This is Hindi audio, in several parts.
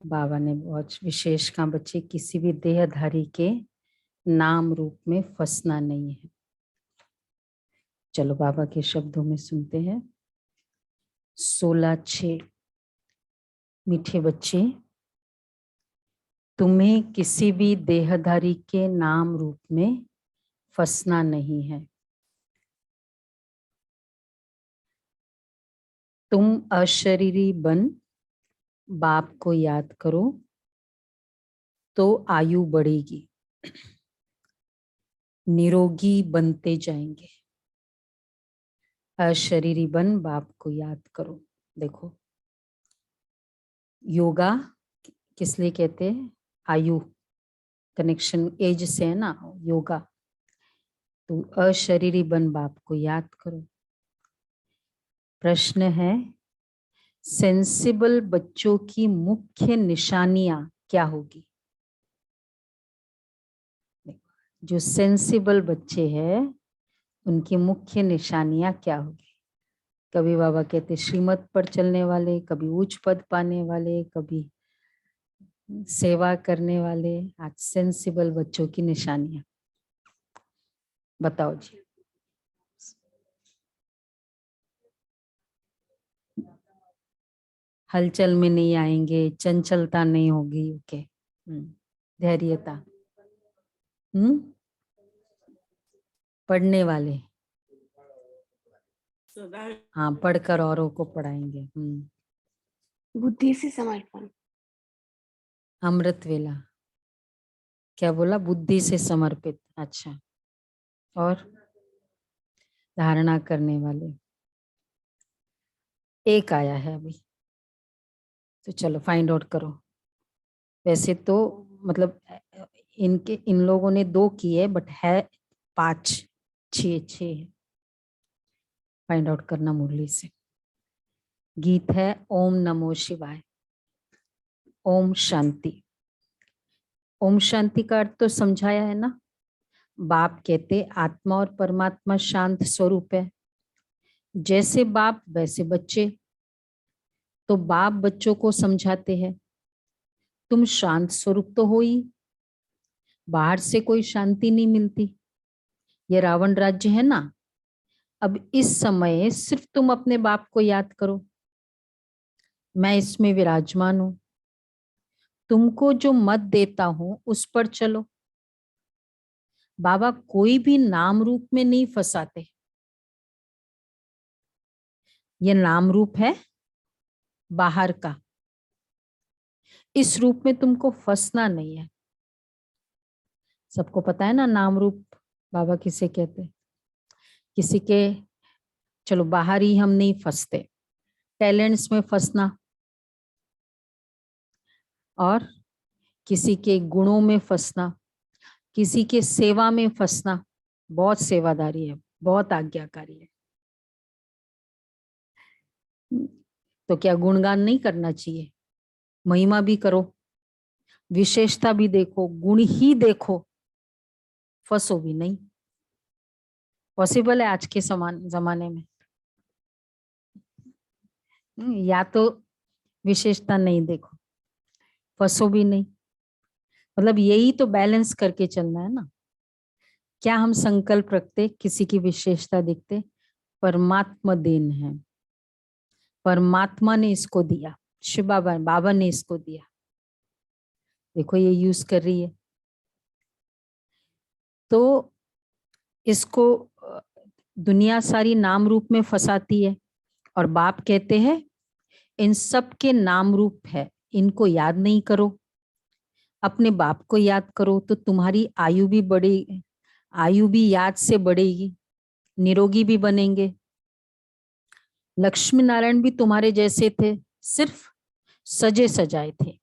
बाबा ने बहुत विशेष कहा, बच्चे किसी भी देहधारी के नाम रूप में फंसना नहीं है। चलो बाबा के शब्दों में सुनते हैं। 16/6। मीठे बच्चे, तुम्हें किसी भी देहधारी के नाम रूप में फंसना नहीं है। तुम अशरीरी बन बाप को याद करो तो आयु बढ़ेगी, निरोगी बनते जाएंगे। अशरीरी बन बाप को याद करो। देखो, योगा किस लिए कहते हैं? आयु, कनेक्शन एज से है ना योगा। तो अशरीरी बन बाप को याद करो। प्रश्न है, सेंसिबल बच्चों की मुख्य निशानियां क्या होगी? जो सेंसिबल बच्चे हैं उनकी मुख्य निशानियां क्या होगी? कभी बाबा कहते श्रीमत पर चलने वाले, कभी उच्च पद पाने वाले, कभी सेवा करने वाले। आज सेंसिबल बच्चों की निशानियां बताओ जी। हलचल में नहीं आएंगे, चंचलता नहीं होगी, ओके, धैर्यता, पढ़ने वाले, हाँ, पढ़कर औरों को पढ़ाएंगे। बुद्धि से समर्पण, अमृत वेला, क्या बोला? बुद्धि से समर्पित। अच्छा, और धारणा करने वाले एक आया है अभी, तो चलो फाइंड आउट करो। वैसे तो मतलब इन लोगों ने 2 किए, बट है 5, 6 फाइंड आउट करना मुरली से। गीत है ओम नमो शिवाय, ओम शांति। ओम शांति का अर्थ तो समझाया है ना। बाप कहते आत्मा और परमात्मा शांत स्वरूप है। जैसे बाप वैसे बच्चे। तो बाप बच्चों को समझाते हैं तुम शांत स्वरूप तो हो ही, बाहर से कोई शांति नहीं मिलती। ये रावण राज्य है ना। अब इस समय सिर्फ तुम अपने बाप को याद करो, मैं इसमें विराजमान हूं, तुमको जो मत देता हूं उस पर चलो। बाबा कोई भी नाम रूप में नहीं फंसाते। ये नाम रूप है बाहर का, इस रूप में तुमको फंसना नहीं है। सबको पता है ना नाम रूप बाबा किसे कहते? किसी के, चलो बाहर ही हम नहीं फंसते, टैलेंट्स में फंसना और किसी के गुणों में फंसना, किसी के सेवा में फंसना। बहुत सेवादारी है, बहुत आज्ञाकारी है, तो क्या गुणगान नहीं करना चाहिए? महिमा भी करो, विशेषता भी देखो, गुण ही देखो, फंसो भी नहीं। पॉसिबल है आज के समान जमाने में। या तो विशेषता नहीं देखो, फंसो भी नहीं। मतलब यही तो बैलेंस करके चलना है ना। क्या हम संकल्प रखते किसी की विशेषता देखते? परमात्मा देन है, परमात्मा ने इसको दिया, शिव बाबा बाबा ने इसको दिया, देखो ये यूज कर रही है। तो इसको दुनिया सारी नाम रूप में फंसाती है और बाप कहते हैं इन सब के नाम रूप है, इनको याद नहीं करो, अपने बाप को याद करो तो तुम्हारी आयु भी बढ़ेगी, आयु भी याद से बढ़ेगी, निरोगी भी बनेंगे। लक्ष्मी नारायण भी तुम्हारे जैसे थे, सिर्फ सजे सजाए थे।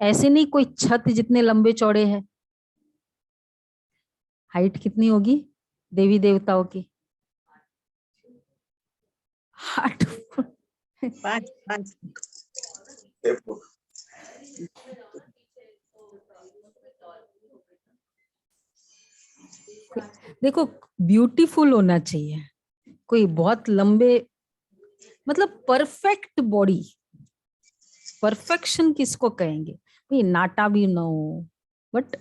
ऐसे नहीं कोई छत जितने लंबे चौड़े हैं। हाइट कितनी होगी देवी देवताओं की? 8 फुट। 5 देखो ब्यूटीफुल होना चाहिए, कोई बहुत लंबे, मतलब परफेक्ट बॉडी, परफेक्शन किसको कहेंगे भाई, नाटा भी ना हो बट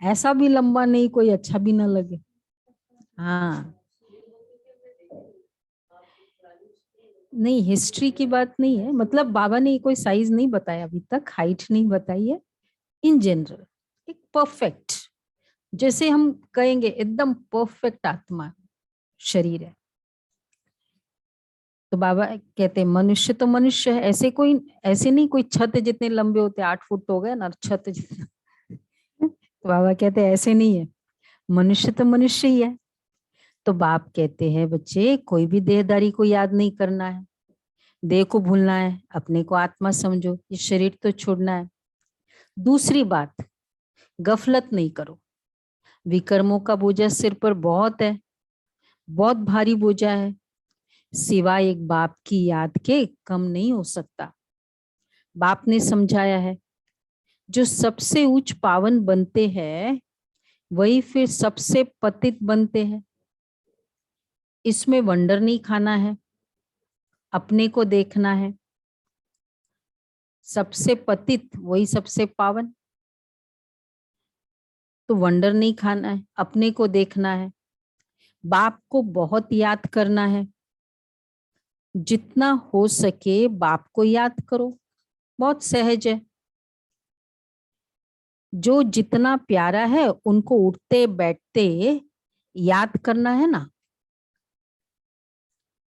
ऐसा भी लंबा नहीं कोई अच्छा भी ना लगे। हाँ नहीं, हिस्ट्री की बात नहीं है, मतलब बाबा ने कोई साइज नहीं बताया अभी तक, हाइट नहीं बताई है, इन जनरल एक परफेक्ट, जैसे हम कहेंगे एकदम परफेक्ट आत्मा शरीर है। तो बाबा कहते हैं मनुष्य तो मनुष्य है, ऐसे कोई, ऐसे नहीं कोई छत जितने लंबे होते 8 फुट तो हो गए ना छत जितना। तो बाबा कहते हैं ऐसे नहीं है, मनुष्य तो मनुष्य ही है। तो बाप कहते हैं बच्चे कोई भी देहदारी को याद नहीं करना है, देह को भूलना है, अपने को आत्मा समझो, ये शरीर तो छोड़ना है। दूसरी बात, गफलत नहीं करो, विकर्मों का बोझा सिर पर बहुत है, बहुत भारी बोझा है, सिवाय एक बाप की याद के कम नहीं हो सकता। बाप ने समझाया है जो सबसे उच्च पावन बनते हैं वही फिर सबसे पतित बनते हैं। इसमें वंडर नहीं खाना है, अपने को देखना है, सबसे पतित वही सबसे पावन। तो वंडर नहीं खाना है, अपने को देखना है, बाप को बहुत याद करना है, जितना हो सके बाप को याद करो, बहुत सहज है। जो जितना प्यारा है उनको उठते बैठते याद करना है ना,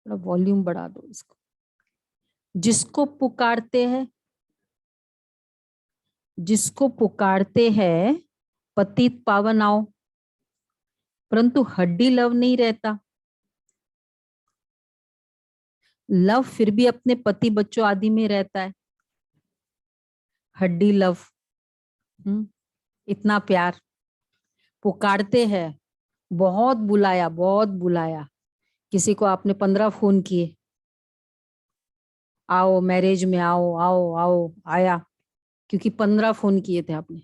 थोड़ा वॉल्यूम बढ़ा दो इसको। जिसको पुकारते हैं, जिसको पुकारते हैं पतित पावन आओ, परंतु हड्डी लव नहीं रहता। लव फिर भी अपने पति बच्चों आदि में रहता है, हड्डी लव इतना प्यार। पुकारते हैं, बहुत बुलाया, किसी को आपने 15 फोन किए, आओ मैरिज में आओ आओ आओ, आया क्योंकि 15 फोन किए थे आपने,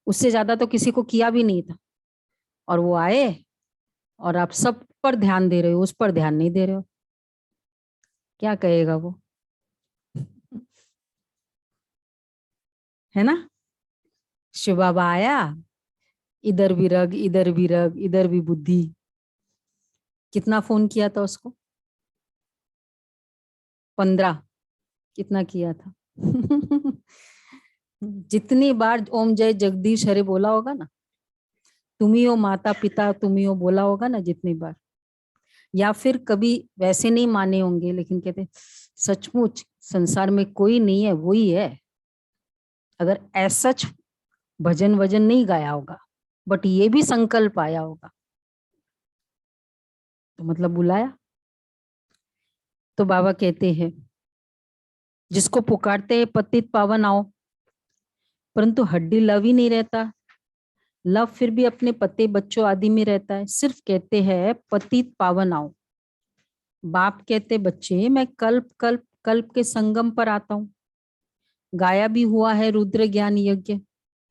उससे ज्यादा तो किसी को किया भी नहीं था, और वो आए और आप सब पर ध्यान दे रहे हो, उस पर ध्यान नहीं दे रहे हो, क्या कहेगा वो, है ना। शिव बाबा आया, इधर भी रग, इधर भी रग, इधर भी बुद्धि, कितना फोन किया था उसको, 15, कितना किया था। जितनी बार ओम जय जगदीश हरे बोला होगा ना, तुम ही हो माता पिता, तुम ही हो बोला होगा ना जितनी बार, या फिर कभी वैसे नहीं माने होंगे लेकिन कहते सचमुच संसार में कोई नहीं है, वही है। अगर ऐसा भजन वजन नहीं गाया होगा बट ये भी संकल्प आया होगा तो मतलब बुलाया। तो बाबा कहते हैं जिसको पुकारते हैं पतित पावन आओ, परंतु हड्डी लव ही नहीं रहता, लव फिर भी अपने पति बच्चों आदि में रहता है, सिर्फ कहते हैं पतित पावन आओ। बाप कहते बच्चे मैं कल्प कल्प कल्प के संगम पर आता हूँ, गाया भी हुआ है रुद्र ज्ञान यज्ञ,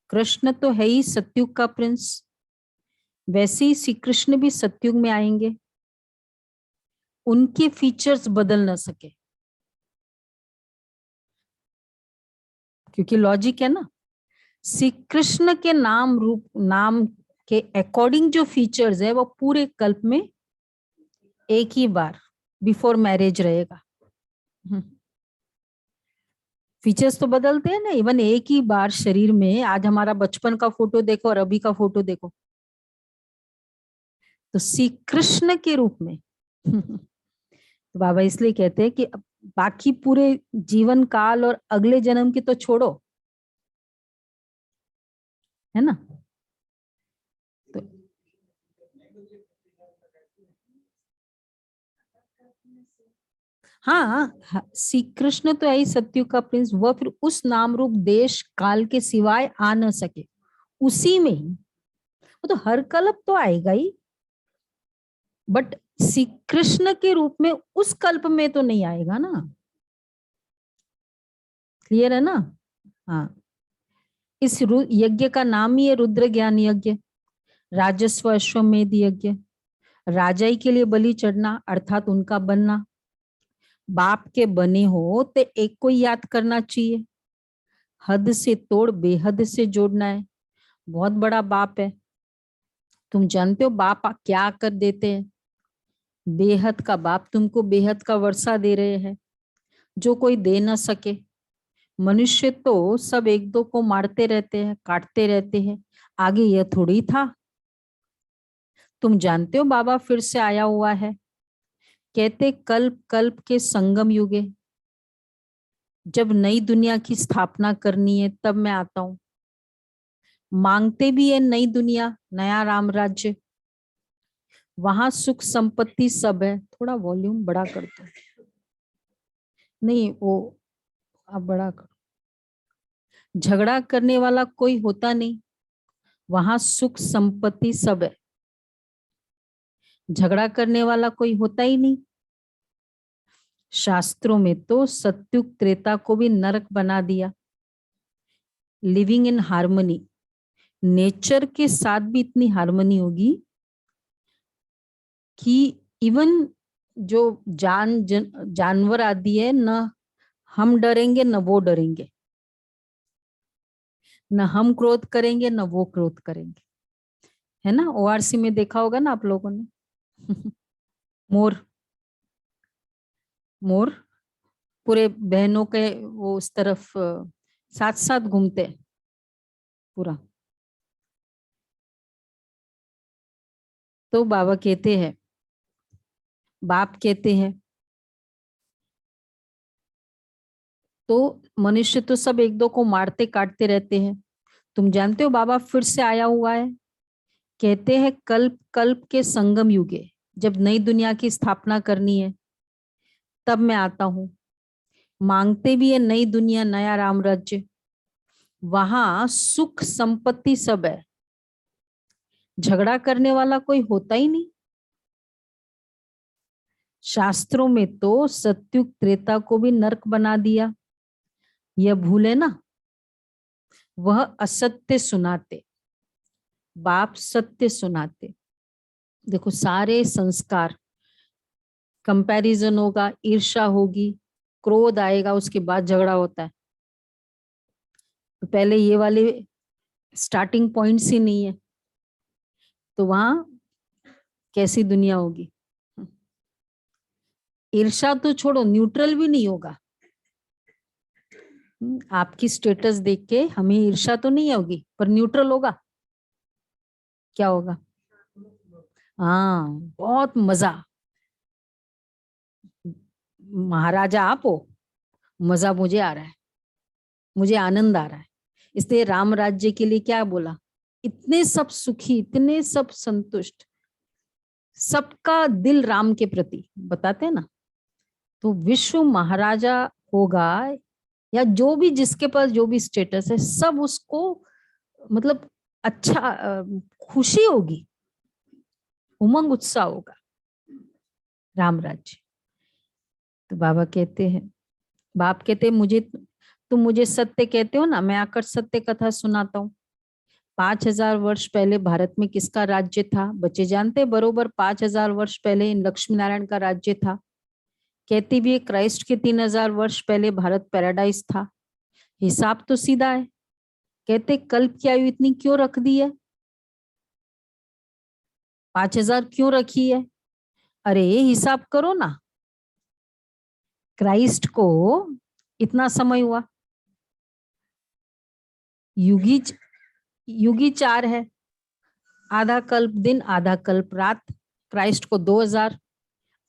कृष्ण तो है ही सतयुग का प्रिंस, वैसे ही श्री कृष्ण भी सतयुग में आएंगे, उनके फीचर्स बदल ना सके, क्योंकि लॉजिक है ना, श्री कृष्ण के नाम रूप नाम के अकॉर्डिंग जो फीचर्स है वो पूरे कल्प में एक ही बार बिफोर मैरिज रहेगा। फीचर्स तो बदलते हैं ना, इवन एक ही बार शरीर में, आज हमारा बचपन का फोटो देखो और अभी का फोटो देखो, तो श्री कृष्ण के रूप में। तो बाबा इसलिए कहते हैं कि बाकी पूरे जीवन काल और अगले जन्म की तो छोड़ो, है ना। तो हाँ, श्री कृष्ण तो है सत्यु का प्रिंस, वह फिर उस नाम रूप देश काल के सिवाय आ न सके, उसी में ही, वो तो हर कल्प तो आएगा ही, बट श्री कृष्ण के रूप में उस कल्प में तो नहीं आएगा ना। क्लियर है ना। हाँ, इस यज्ञ का नाम ही है रुद्र ज्ञान यज्ञ, राजस्व अश्वमेध यज्ञ, राजाई के लिए बलि चढ़ना अर्थात उनका बनना, बाप के बने हो तो एक को ही याद करना चाहिए। हद से तोड़ बेहद से जोड़ना है। बहुत बड़ा बाप है। तुम जानते हो बाप क्या कर देते हैं? बेहद का बाप तुमको बेहद का वर्षा दे रहे हैं जो कोई दे ना सके। मनुष्य तो सब एक दो को मारते रहते हैं, काटते रहते हैं, आगे यह थोड़ी था। तुम जानते हो बाबा फिर से आया हुआ है। कहते कल्प कल्प के संगम युगे, जब नई दुनिया की स्थापना करनी है तब मैं आता हूं। मांगते भी है नई दुनिया, नया राम राज्य। वहां सुख संपत्ति सब है। थोड़ा वॉल्यूम बड़ा कर दो। नहीं वो अब बड़ा कर। झगड़ा करने वाला कोई होता नहीं। वहां सुख संपत्ति सब है। झगड़ा करने वाला कोई होता ही नहीं। शास्त्रों में तो सत्युग त्रेता को भी नरक बना दिया। लिविंग इन हार्मनी, नेचर के साथ भी इतनी हार्मनी होगी कि इवन जो जानवर आदि है, न हम डरेंगे न वो डरेंगे, न हम क्रोध करेंगे न वो क्रोध करेंगे। है ना? ओआरसी में देखा होगा ना आप लोगों ने। मोर, मोर पूरे बहनों के वो उस तरफ साथ साथ घूमते हैं पूरा। तो बाबा कहते हैं, बाप कहते हैं तो मनुष्य तो सब एक दो को मारते काटते रहते हैं। तुम जानते हो बाबा फिर से आया हुआ है। कहते हैं कल्प कल्प के संगम युगे, जब नई दुनिया की स्थापना करनी है तब मैं आता हूं। मांगते भी है नई दुनिया, नया राम राज्य। वहां सुख संपत्ति सब है। झगड़ा करने वाला कोई होता ही नहीं। शास्त्रों में तो सत्युग त्रेता को भी नरक बना दिया। यह भूले ना। वह असत्य सुनाते, बाप सत्य सुनाते। देखो सारे संस्कार, कंपैरिजन होगा, ईर्ष्या होगी, क्रोध आएगा, उसके बाद झगड़ा होता है। तो पहले ये वाले स्टार्टिंग पॉइंट्स ही नहीं है तो वहां कैसी दुनिया होगी? ईर्ष्या तो छोड़ो, न्यूट्रल भी नहीं होगा। आपकी स्टेटस देख के हमें ईर्ष्या तो नहीं होगी, पर न्यूट्रल होगा। क्या होगा? हाँ, बहुत मजा। महाराजा आप हो, मजा मुझे आ रहा है, मुझे आनंद आ रहा है। इसलिए राम राज्य के लिए क्या बोला? इतने सब सुखी, इतने सब संतुष्ट, सबका दिल राम के प्रति, बताते हैं ना। तो विश्व महाराजा होगा, या जो भी जिसके पास जो भी स्टेटस है, सब उसको मतलब अच्छा खुशी होगी, उमंग उत्साह होगा। राम राज्य। तो बाबा कहते हैं, बाप कहते हैं मुझे, तुम मुझे सत्य कहते हो ना, मैं आकर सत्य कथा सुनाता हूँ। 5000 वर्ष पहले भारत में किसका राज्य था? बच्चे जानते? बरोबर 5000 वर्ष पहले इन लक्ष्मी नारायण का राज्य था। कहती भी है क्राइस्ट के 3000 वर्ष पहले भारत पैराडाइज था। हिसाब तो सीधा है। कहते कल्प की आयु इतनी क्यों रख दी है? 5000 क्यों रखी है? अरे हिसाब करो ना, क्राइस्ट को इतना समय हुआ। युगी युगी 4 है, आधा कल्प दिन आधा कल्प रात। क्राइस्ट को 2000,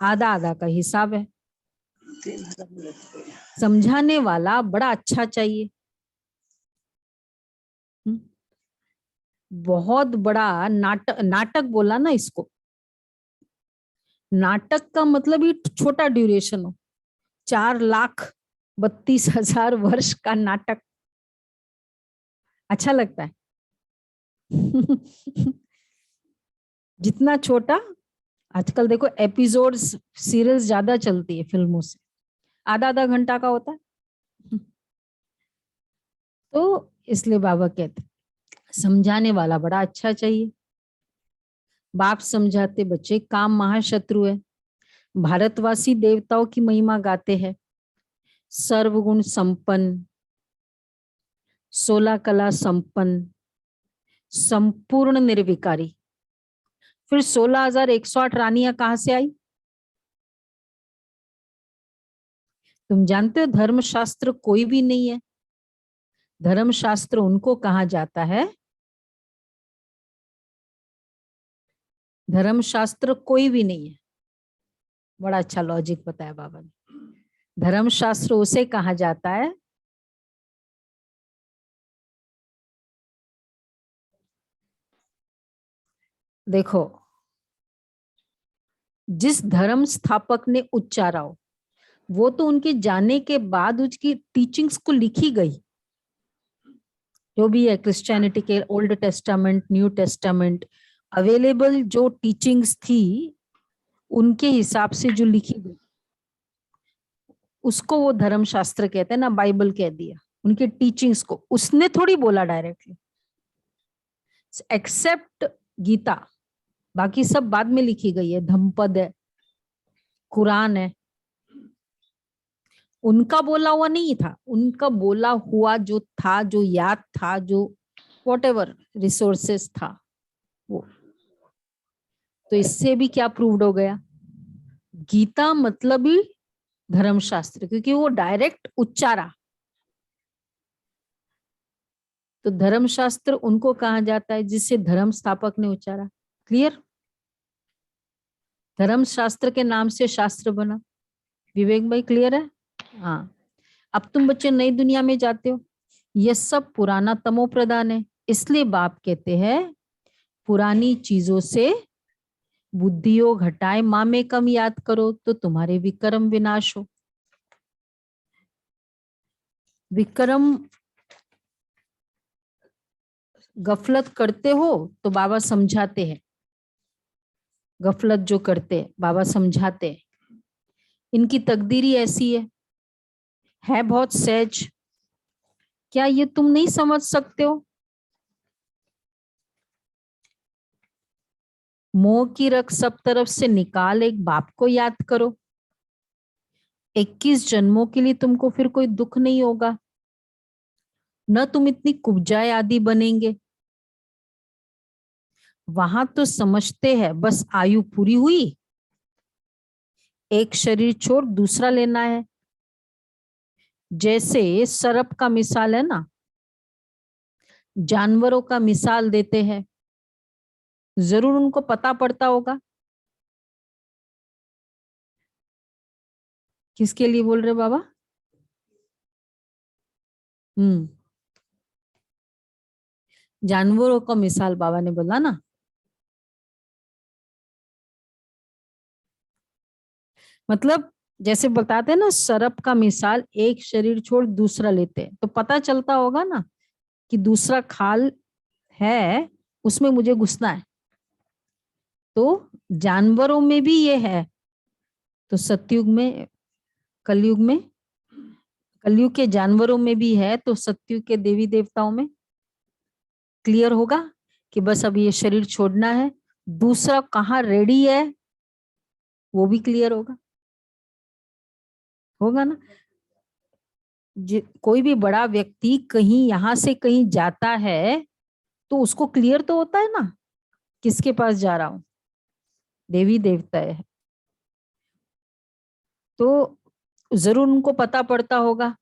आधा आधा का हिसाब है। समझाने वाला बड़ा अच्छा चाहिए। बहुत बड़ा नाटक, नाटक बोला ना इसको। नाटक का मतलब ही छोटा ड्यूरेशन हो। 4,32,000 वर्ष का नाटक अच्छा लगता है। जितना छोटा, आजकल देखो एपिसोड्स, सीरियल्स ज्यादा चलती है फिल्मों से, आधा आधा घंटा का होता है। तो इसलिए बाबा कहते समझाने वाला बड़ा अच्छा चाहिए। बाप समझाते बच्चे काम महाशत्रु है। भारतवासी देवताओं की महिमा गाते हैं, सर्वगुण संपन्न, 16 कला संपन्न, संपूर्ण निर्विकारी। फिर 16,108 रानियां कहां से आई? तुम जानते हो धर्मशास्त्र कोई भी नहीं है, धर्मशास्त्र उनको कहा जाता है, धर्मशास्त्र कोई भी नहीं है। बड़ा अच्छा लॉजिक बताया बाबा ने। धर्मशास्त्र उसे कहा जाता है देखो, जिस धर्म स्थापक ने उच्चारा हो, वो तो उनके जाने के बाद उसकी टीचिंग्स को लिखी गई, जो भी है क्रिश्चियनिटी के old testament, new testament, available जो टीचिंग्स थी उनके हिसाब से जो लिखी गई, उसको वो धर्मशास्त्र कहते हैं ना, बाइबल कह दिया उनके टीचिंग्स को, उसने थोड़ी बोला डायरेक्टली, एक्सेप्ट गीता, बाकी सब बाद में लिखी गई है, धम्मपद है, कुरान है, उनका बोला हुआ नहीं था, उनका बोला हुआ जो था, जो याद था, जो व्हाटएवर रिसोर्सेस था वो। तो इससे भी क्या प्रूव्ड हो गया, गीता मतलब ही धर्मशास्त्र, क्योंकि वो डायरेक्ट उच्चारा। तो धर्मशास्त्र उनको कहा जाता है जिससे धर्म स्थापक ने उच्चारा। क्लियर? धर्मशास्त्र के नाम से शास्त्र बना। विवेक भाई क्लियर है? हाँ। अब तुम बच्चे नई दुनिया में जाते हो, ये सब पुराना तमो प्रधान है, इसलिए बाप कहते हैं पुरानी चीजों से बुद्धियों घटाए, माँ में कम याद करो तो तुम्हारे विक्रम विनाश हो। विक्रम गफलत करते हो तो बाबा समझाते हैं, गफलत जो करते हैं बाबा समझाते हैं, इनकी तकदीरी ऐसी है बहुत सहज। क्या ये तुम नहीं समझ सकते हो? मोह की रख सब तरफ से निकाल, एक बाप को याद करो, 21 जन्मों के लिए तुमको फिर कोई दुख नहीं होगा, न तुम इतनी कुब्जाए आदि बनेंगे। वहां तो समझते हैं बस आयु पूरी हुई, एक शरीर छोड़ दूसरा लेना है, जैसे सर्प का मिसाल है ना, जानवरों का मिसाल देते हैं, जरूर उनको पता पड़ता होगा किसके लिए बोल रहे बाबा। जानवरों का मिसाल बाबा ने बोला ना, मतलब जैसे बताते हैं ना सर्प का मिसाल, एक शरीर छोड़ दूसरा लेते हैं, तो पता चलता होगा ना कि दूसरा खाल है, उसमें मुझे घुसना है। तो जानवरों में भी ये है, तो सतयुग में, कलयुग में, कलयुग के जानवरों में भी है, तो सतयुग के देवी देवताओं में क्लियर होगा कि बस अब ये शरीर छोड़ना है, दूसरा कहाँ रेडी है वो भी क्लियर होगा, होगा ना। कोई भी बड़ा व्यक्ति कहीं यहां से कहीं जाता है तो उसको क्लियर तो होता है ना किसके पास जा रहा हूं, देवी देवता है, तो जरूर उनको पता पड़ता होगा।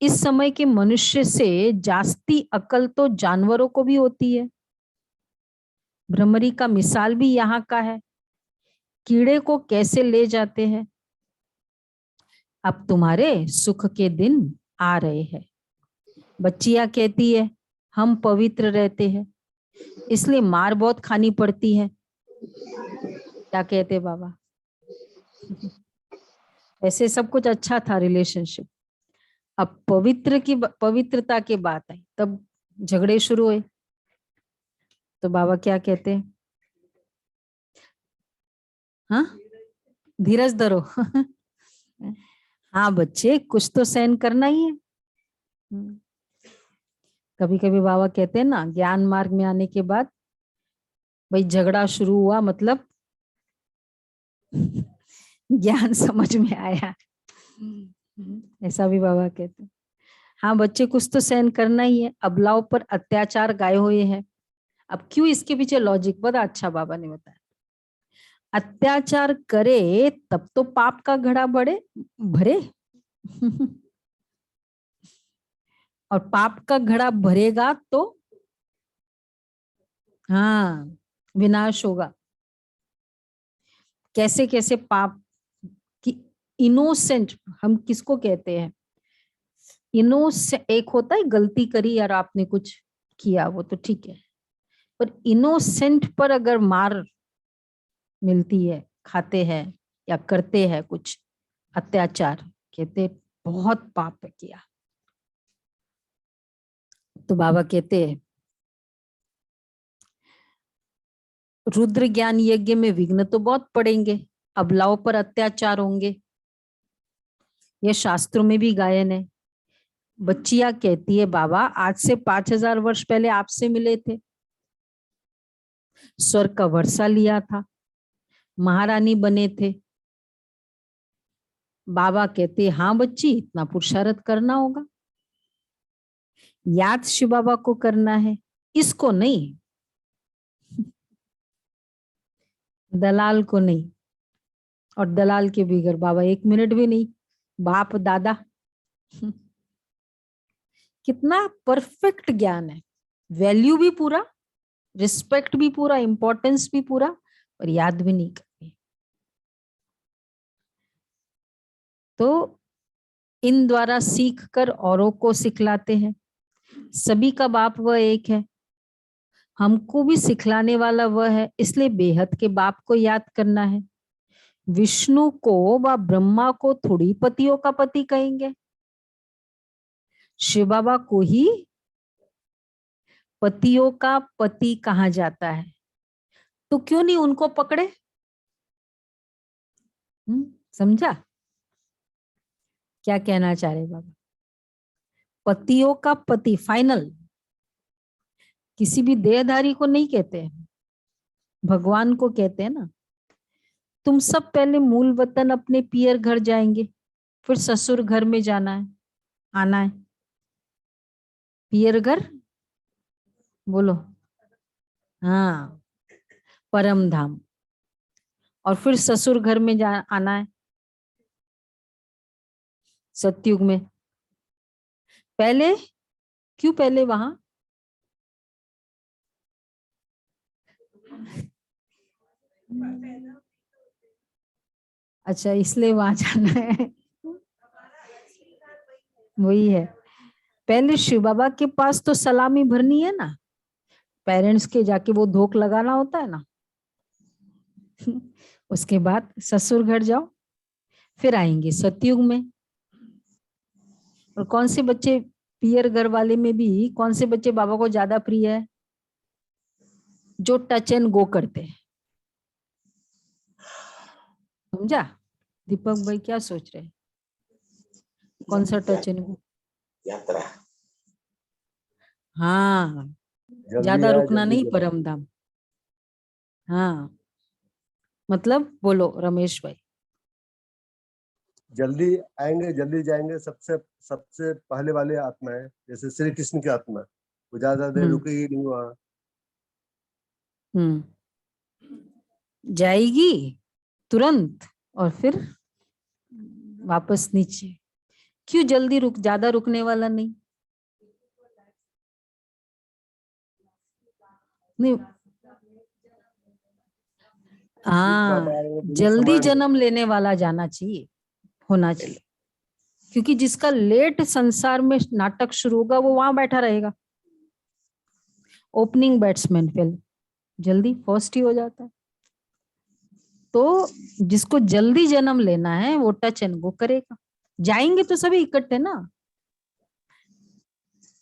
इस समय के मनुष्य से जास्ती अकल तो जानवरों को भी होती है। भ्रमरी का मिसाल भी यहाँ का है, कीड़े को कैसे ले जाते हैं। अब तुम्हारे सुख के दिन आ रहे हैं, बच्चियां कहती है हम पवित्र रहते हैं इसलिए मार बहुत खानी पड़ती है, क्या कहते बाबा? ऐसे सब कुछ अच्छा था रिलेशनशिप, अब पवित्रता की बात आई तब झगड़े शुरू हुए। तो बाबा क्या कहते हैं, हाँ धीरज धरो हाँ बच्चे कुछ तो सहन करना ही है। कभी कभी बाबा कहते हैं ना ज्ञान मार्ग में आने के बाद भाई झगड़ा शुरू हुआ मतलब ज्ञान समझ में आया। ऐसा भी बाबा कहते हैं। हाँ बच्चे, कुछ तो सहन करना ही है। अबलाओं पर अत्याचार गाए हुए हैं। अब क्यों, इसके पीछे लॉजिक बड़ा अच्छा बाबा ने बताया। अत्याचार करे तब तो पाप का घड़ा भरे और पाप का घड़ा भरेगा तो हाँ विनाश होगा। कैसे कैसे पाप की इनोसेंट हम किसको कहते हैं? इनोसेंट एक होता है गलती करी यार आपने कुछ किया वो तो ठीक है, पर इनोसेंट पर अगर मार मिलती है, खाते हैं या करते हैं कुछ अत्याचार, कहते बहुत पाप किया। तो बाबा कहते हैं रुद्र ज्ञान यज्ञ में विघ्न तो बहुत पड़ेंगे, अबलाओं पर अत्याचार होंगे, यह शास्त्रों में भी गायन है। बच्चिया कहती है बाबा आज से 5000 वर्ष पहले आपसे मिले थे, स्वर्ग का वर्षा लिया था, महारानी बने थे। बाबा कहते हाँ बच्ची, इतना पुरुषार्थ करना होगा, याद शिव बाबा को करना है, इसको नहीं, दलाल को नहीं। और दलाल के बिगड़ बाबा 1 मिनट भी नहीं, बाप दादा कितना परफेक्ट ज्ञान है, वैल्यू भी पूरा, रिस्पेक्ट भी पूरा, इंपॉर्टेंस भी पूरा, और याद भी नहीं करनी। तो इन द्वारा सीख कर औरों को सिखलाते हैं। सभी का बाप वह एक है, हमको भी सिखलाने वाला वह है, इसलिए बेहद के बाप को याद करना है। विष्णु को व ब्रह्मा को थोड़ी पतियों का पति कहेंगे, शिव बाबा को ही पतियों का पति कहा जाता है, तो क्यों नहीं उनको पकड़े? समझा क्या कहना चाह रहे बाबा? पतियों का पति फाइनल, किसी भी देहधारी को नहीं कहते हैं, भगवान को कहते हैं ना। तुम सब पहले मूल वतन अपने पियर घर जाएंगे, फिर ससुर घर में जाना है, आना है। पियर घर बोलो, हाँ परम धाम, और फिर ससुर घर में आना है सतयुग में। पहले क्यों, पहले वहां अच्छा इसलिए वहां जाना है वही है। पहले शिव बाबा के पास तो सलामी भरनी है ना, पेरेंट्स के जाके वो धोख लगाना होता है ना उसके बाद ससुर घर जाओ, फिर आएंगे सतयुग में। और कौन से बच्चे पियर घर वाले में भी कौन से बच्चे बाबा को ज्यादा प्रिय है? जो टच एंड गो करते हैं। समझा दीपक भाई क्या सोच रहे हैं? कौन सा टच एंड गो? यात्रा हाँ जल्दी ज्यादा आए रुकना जल्दी नहीं, चला। परम धाम। हाँ मतलब बोलो रमेश भाई। जल्दी आएंगे जल्दी जाएंगे, सबसे सबसे पहले वाले आत्मा है, जैसे श्री कृष्ण की आत्मा, वो ज्यादा देर रुकेगी नहीं वहाँ। जाएगी तुरंत और फिर वापस नीचे। क्यों जल्दी रुक, ज्यादा रुकने वाला नहीं? नहीं हाँ, बाबा आएंगे दोनों जल्दी समान है। जन्म लेने वाला जाना चाहिए, होना चाहिए। क्योंकि जिसका लेट संसार में नाटक शुरू होगा वो वहां बैठा रहेगा, ओपनिंग बैट्समैन पहले, जल्दी फर्स्ट ही हो जाता है। तो जिसको जल्दी जन्म लेना है वो टच एंड गो करेगा। जाएंगे तो सभी इकट्ठे ना,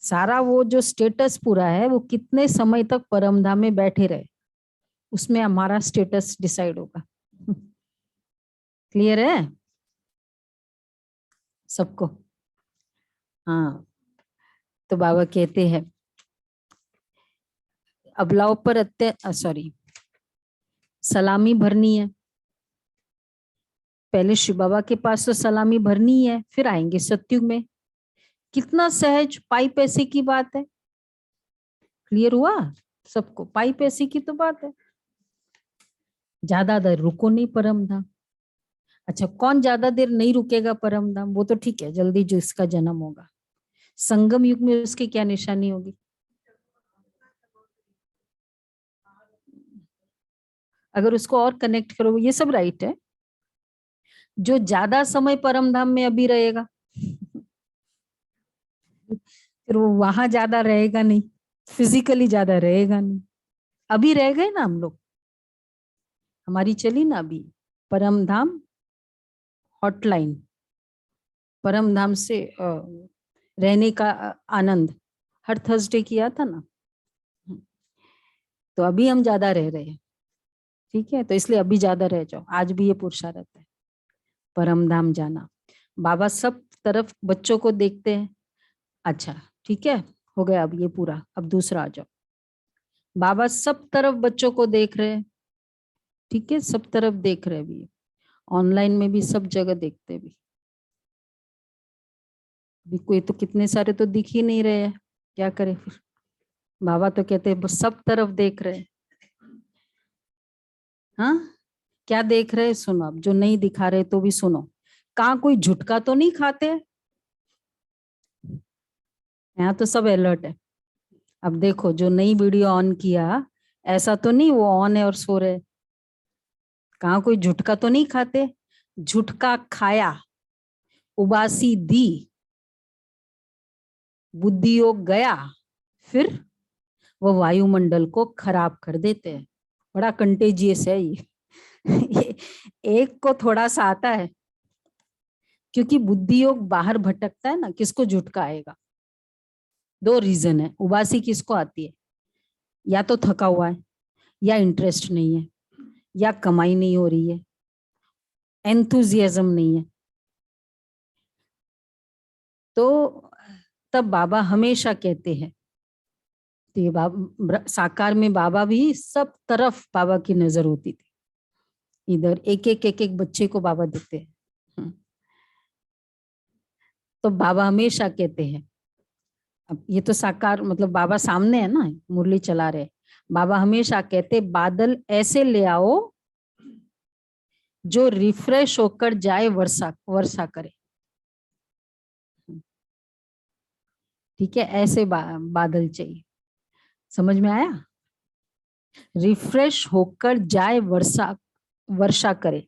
सारा वो जो स्टेटस पूरा है वो कितने समय तक परमधाम में बैठे रहे, उसमें हमारा स्टेटस डिसाइड होगा। क्लियर है सबको? हाँ तो बाबा कहते हैं अबलाओं पर सॉरी सलामी भरनी है। पहले शिव बाबा के पास तो सलामी भरनी है, फिर आएंगे सतयुग में। कितना सहज, पाई पैसे की बात है। क्लियर हुआ सबको? पाई पैसे की तो बात है। ज्यादा देर रुको नहीं परम धाम। अच्छा, कौन ज्यादा देर नहीं रुकेगा परम धाम? वो तो ठीक है, जल्दी जो इसका जन्म होगा। संगम युग में उसकी क्या निशानी होगी? अगर उसको और कनेक्ट करो, ये सब राइट है। जो ज्यादा समय परम धाम में अभी रहेगा, फिर वो वहां ज्यादा रहेगा नहीं, फिजिकली ज्यादा रहेगा नहीं। अभी रह गए ना हम लोग, हमारी चली ना अभी परम धाम हॉटलाइन, परम धाम से रहने का आनंद, हर थर्सडे किया था ना। तो अभी हम ज्यादा रह रहे हैं, ठीक है? तो इसलिए अभी ज्यादा रह जाओ। आज भी ये पुरुषार्थ है, परम धाम जाना। बाबा सब तरफ बच्चों को देखते हैं। अच्छा ठीक है, हो गया अब ये पूरा। अब दूसरा आ जाओ। बाबा सब तरफ बच्चों को देख रहे हैं, ठीक है? सब तरफ देख रहे भी, ऑनलाइन में भी, सब जगह देखते भी। अभी कोई तो कितने सारे तो दिख ही नहीं रहे हैं, क्या करे फिर? बाबा तो कहते हैं बस सब तरफ देख रहे हैं। हाँ, क्या देख रहे हैं? सुनो, अब जो नहीं दिखा रहे तो भी सुनो। कहाँ कोई झुटका तो नहीं खाते? यहाँ तो सब अलर्ट है। अब देखो, जो नई वीडियो ऑन किया, ऐसा तो नहीं वो ऑन है और सो रहे। कहाँ कोई झुटका तो नहीं खाते? झुटका खाया, उबासी दी, बुद्धि योग गया, फिर वो वायुमंडल को खराब कर देते हैं। बड़ा कंटेजियस है ये। एक को थोड़ा सा आता है, क्योंकि बुद्धि योग बाहर भटकता है ना, किसको झुटका आएगा? दो रीजन है। उबासी किसको आती है? या तो थका हुआ है, या इंटरेस्ट नहीं है, या कमाई नहीं हो रही है, एंथुजियाज्म नहीं है। तो तब बाबा हमेशा कहते हैं, तो ये बाबा साकार में, बाबा भी सब तरफ बाबा की नजर होती थी। इधर एक एक बच्चे को बाबा देते हैं। तो बाबा हमेशा कहते हैं, अब ये तो साकार मतलब बाबा सामने है ना, मुरली चला रहे। बाबा हमेशा कहते, बादल ऐसे ले आओ जो रिफ्रेश होकर जाए, वर्षा वर्षा करे। ठीक है, ऐसे बादल चाहिए। समझ में आया? रिफ्रेश होकर जाए, वर्षा वर्षा करे।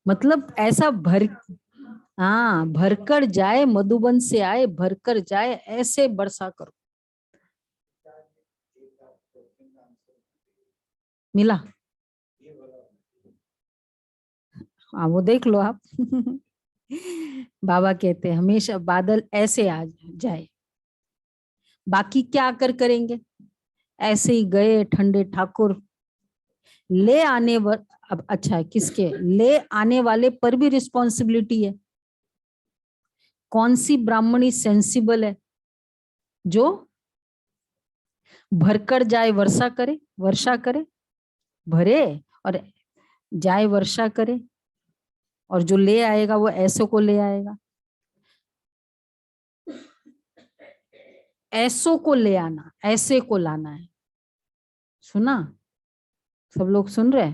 मतलब ऐसा भर, हाँ, भरकर जाए, मधुबन से आए भरकर जाए, ऐसे वर्षा करो। मिला? हाँ, वो देख लो आप। बाबा कहते हैं हमेशा बादल ऐसे आ जाए। बाकी क्या आकर करेंगे? ऐसे ही गए ठंडे ठाकुर, ले आने अब अच्छा है, किसके ले आने वाले पर भी रिस्पॉन्सिबिलिटी है। कौन सी ब्राह्मणी सेंसिबल है जो भरकर जाए वर्षा करे, वर्षा करे, भरे और जाए वर्षा करे, और जो ले आएगा वो ऐसो को ले आएगा। ऐसो को ले आना, ऐसे को लाना है। सुना? सब लोग सुन रहे?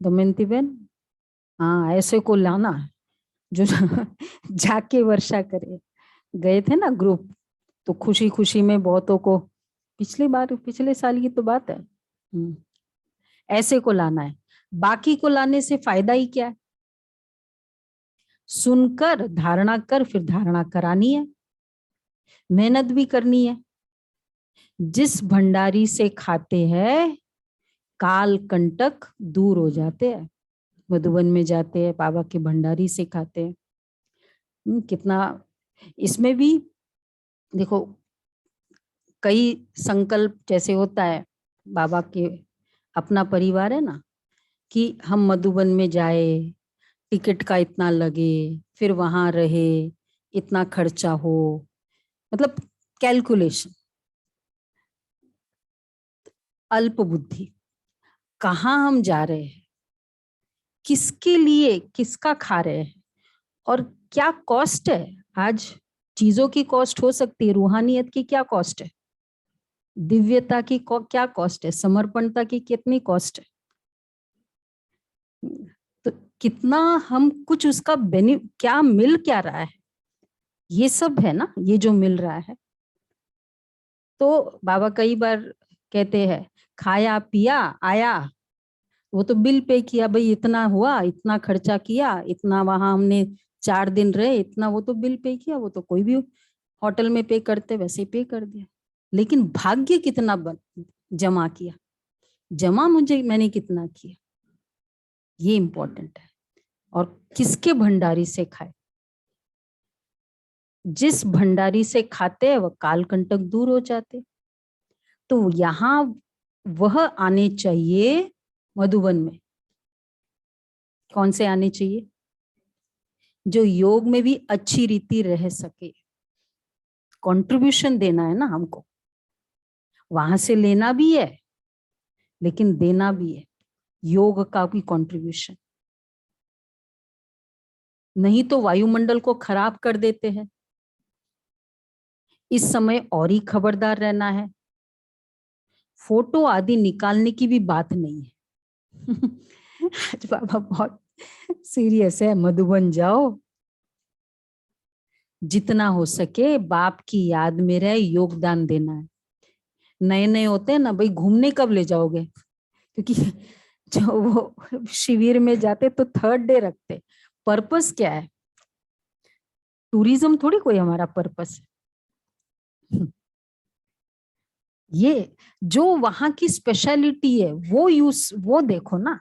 दमयंती बहन, हाँ, ऐसे को लाना है जो जाके वर्षा करे। गए थे ना ग्रुप, तो खुशी खुशी में बहुतों को, पिछली बार पिछले साल की तो बात है, ऐसे को लाना है। बाकी को लाने से फायदा ही क्या है? सुनकर धारणा कर, फिर धारणा करानी है, मेहनत भी करनी है। जिस भंडारी से खाते हैं, काल कंटक दूर हो जाते हैं। मधुबन में जाते हैं, बाबा के भंडारी से खाते हैं। कितना इसमें भी देखो, कई संकल्प जैसे होता है बाबा के, अपना परिवार है ना, कि हम मधुबन में जाए, टिकट का इतना लगे, फिर वहां रहे, इतना खर्चा हो, मतलब कैलकुलेशन, अल्प बुद्धि, कहाँ हम जा रहे हैं, किसके लिए, किसका खा रहे हैं, और क्या कॉस्ट है। आज चीजों की कॉस्ट हो सकती है, रूहानियत की क्या कॉस्ट है, दिव्यता की क्या कॉस्ट है, समर्पणता की कितनी कॉस्ट है। तो कितना हम कुछ उसका क्या मिल क्या रहा है, ये सब है ना, ये जो मिल रहा है। तो बाबा कई बार कहते हैं खाया पिया आया, वो तो बिल पे किया, भाई इतना हुआ, इतना खर्चा किया, इतना वहां हमने 4 दिन रहे, इतना, वो तो बिल पे किया, वो तो कोई भी होटल में पे करते वैसे ही पे कर दिया। लेकिन भाग्य कितना जमा किया, जमा मैंने कितना किया, ये इंपॉर्टेंट है। और किसके भंडारी से खाए, जिस भंडारी से खाते हैं वह काल कंटक दूर हो जाते। तो यहाँ वह आने चाहिए मधुबन में। कौन से आने चाहिए, जो योग में भी अच्छी रीति रह सके। कंट्रीब्यूशन देना है ना हमको, वहां से लेना भी है लेकिन देना भी है, योग का भी कंट्रीब्यूशन। नहीं तो वायुमंडल को खराब कर देते हैं। इस समय और ही खबरदार रहना है, फोटो आदि निकालने की भी बात नहीं है। आज बाबा बहुत सीरियस है, मधुबन जाओ, जितना हो सके बाप की याद में रहे, योगदान देना है। नए नए होते हैं ना, भाई घूमने कब ले जाओगे, क्योंकि जो वो शिविर में जाते तो 3rd डे रखते, पर्पस क्या है, टूरिज्म थोड़ी कोई हमारा पर्पस है। ये जो वहां की स्पेशलिटी है वो वो देखो ना,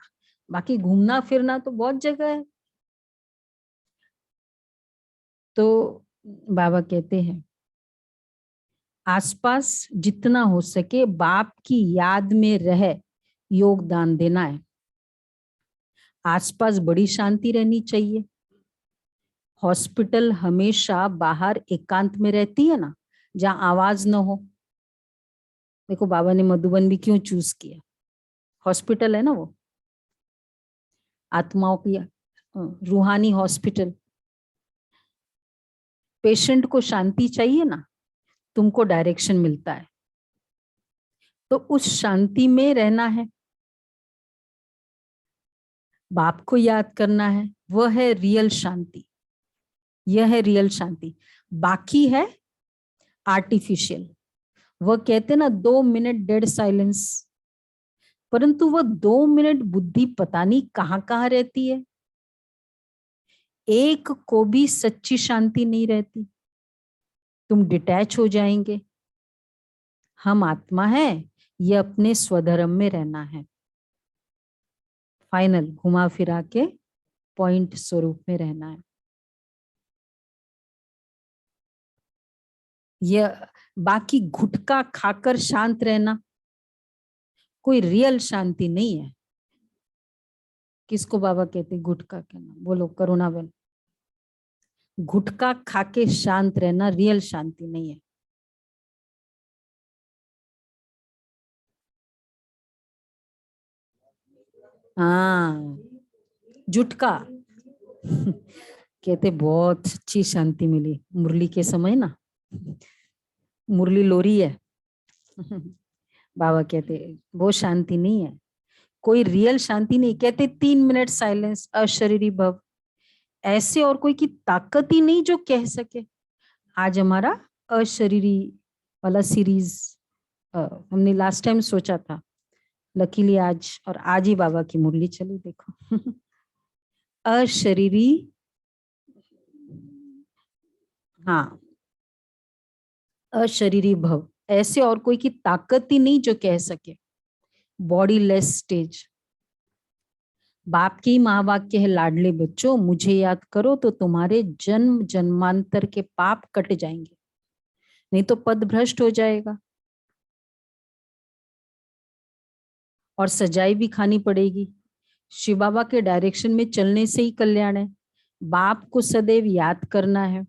बाकी घूमना फिरना तो बहुत जगह है। तो बाबा कहते हैं आसपास जितना हो सके बाप की याद में रह योगदान देना है। आसपास बड़ी शांति रहनी चाहिए। हॉस्पिटल हमेशा बाहर एकांत में रहती है ना, जहां आवाज न हो। देखो बाबा ने मधुबन भी क्यों चूज किया, हॉस्पिटल है ना वो, आत्माओं की रूहानी हॉस्पिटल। पेशेंट को शांति चाहिए ना, तुमको डायरेक्शन मिलता है, तो उस शांति में रहना है, बाप को याद करना है, वह है रियल शांति। यह है रियल शांति, बाकी है आर्टिफिशियल। वह कहते ना 2 मिनट डेड साइलेंस, परंतु वह 2 मिनट बुद्धि पता नहीं कहां कहां रहती है, एक को भी सच्ची शांति नहीं रहती। तुम डिटैच हो जाएंगे। हम आत्मा है, ये अपने स्वधर्म में रहना है। फाइनल घुमा फिरा के पॉइंट स्वरूप में रहना है। यह बाकी गुटखा खाकर शांत रहना कोई रियल शांति नहीं है। किसको बाबा कहते गुटखा के नाम, बोलो करुणा बन। गुटखा खा के शांत रहना रियल शांति नहीं है। हाँ, जुटका। कहते बहुत अच्छी शांति मिली मुरली के समय ना, मुरली लोरी है। बाबा कहते वो शांति नहीं है, कोई रियल शांति नहीं। कहते 3 मिनट साइलेंस, अशरीरी भव, ऐसे और कोई की ताकत ही नहीं जो कह सके। आज हमारा अशरीरी वाला सीरीज हमने लास्ट टाइम सोचा था, लकीली आज ही बाबा की मुरली चली। देखो अशरीरी, हाँ, अशरीरी भव, ऐसे और कोई की ताकत ही नहीं जो कह सके। Body less stage. बाप की महावाक्य है, लाडले बच्चों मुझे याद करो तो तुम्हारे जन्म जन्मांतर के पाप कट जाएंगे, नहीं तो पद भ्रष्ट हो जाएगा और सजाई भी खानी पड़ेगी। शिव बाबा के डायरेक्शन में चलने से ही कल्याण है। बाप को सदैव याद करना है।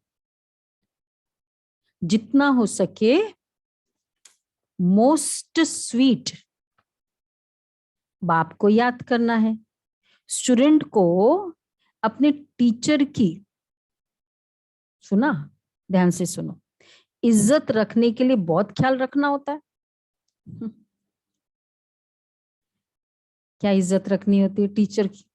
जितना हो सके मोस्ट स्वीट बाप को याद करना है। स्टूडेंट को अपने टीचर की, सुना, ध्यान से सुनो, इज्जत रखने के लिए बहुत ख्याल रखना होता है। क्या इज्जत रखनी होती है टीचर की?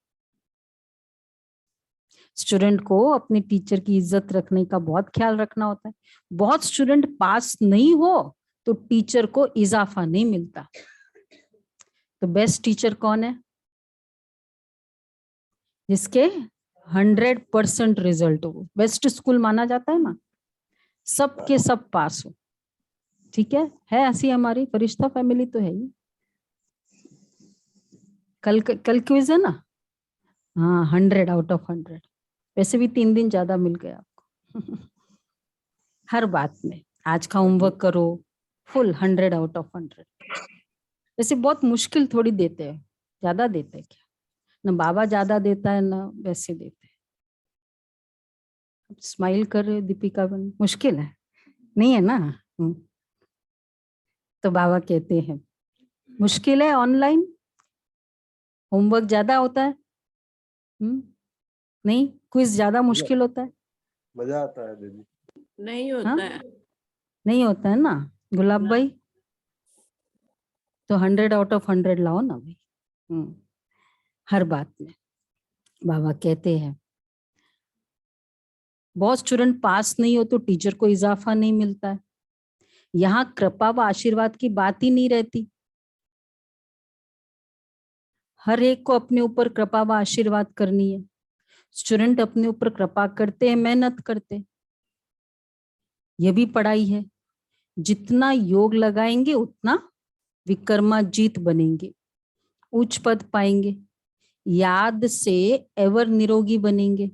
स्टूडेंट को अपने टीचर की इज्जत रखने का बहुत ख्याल रखना होता है। बहुत स्टूडेंट पास नहीं हो तो टीचर को इजाफा नहीं मिलता। तो बेस्ट टीचर कौन है? जिसके 100% रिजल्ट हो, बेस्ट स्कूल माना जाता है ना, सबके सब पास हो। ठीक है ऐसी हमारी फरिश्ता फैमिली तो है ही। कल क्विज है ना? हाँ, 100/100। वैसे भी 3 दिन ज्यादा मिल गए आपको। हर बात में आज का होमवर्क करो फुल 100/100। वैसे बहुत मुश्किल थोड़ी देते हैं, ज्यादा देते हैं क्या? ना बाबा ज्यादा देता है ना वैसे देते हैं। स्माइल कर रहे हो दीपिका बन, मुश्किल है नहीं है ना? तो बाबा कहते हैं मुश्किल है, ऑनलाइन होमवर्क ज्यादा होता है। नहीं, क्विज ज्यादा मुश्किल होता है। मजा आता है दीदी। नहीं होता हाँ? है। नहीं होता है ना गुलाब ना। भाई? तो 100/100 लाओ ना भाई। हर बात में बाबा कहते हैं बहुत स्टूडेंट पास नहीं हो तो टीचर को इजाफा नहीं मिलता है। यहाँ कृपा व आशीर्वाद की बात ही नहीं रहती। हर एक को अपने ऊपर कृपा व आशीर्वाद करनी है। स्टूडेंट अपने ऊपर कृपा करते हैं, मेहनत करते, ये भी पढ़ाई है। जितना योग लगाएंगे उतना विक्रमाजीत बनेंगे, उच्च पद पाएंगे, याद से एवर निरोगी बनेंगे,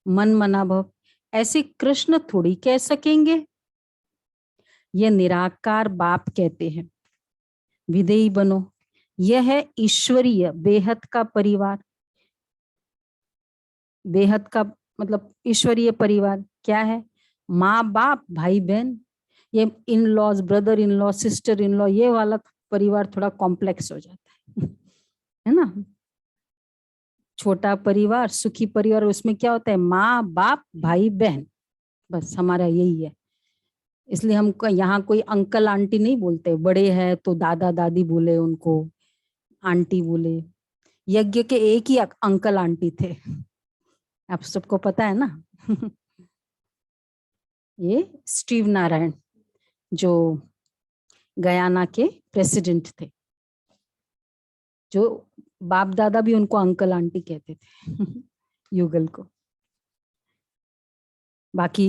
मन मना भव। ऐसे कृष्ण थोड़ी कह सकेंगे, यह निराकार बाप कहते हैं। विधेयी बनो, यह है ईश्वरीय बेहद का परिवार। बेहद का मतलब ईश्वरीय परिवार क्या है? माँ बाप भाई बहन। ये in laws, brother in law, sister in law, ये वाला परिवार थोड़ा कॉम्प्लेक्स हो जाता है ना? छोटा परिवार, सुखी परिवार, उसमें क्या होता है? माँ बाप भाई बहन, बस हमारा यही है। इसलिए हम यहाँ कोई अंकल आंटी नहीं बोलते। बड़े हैं तो दादा दादी बोले, उनको आंटी बोले। यज्ञ के एक ही अंकल आंटी थे, आप सबको पता है ना। ये स्टीव नारायण जो गयाना के प्रेसिडेंट थे, जो बाप दादा भी उनको अंकल आंटी कहते थे। युगल को। बाकी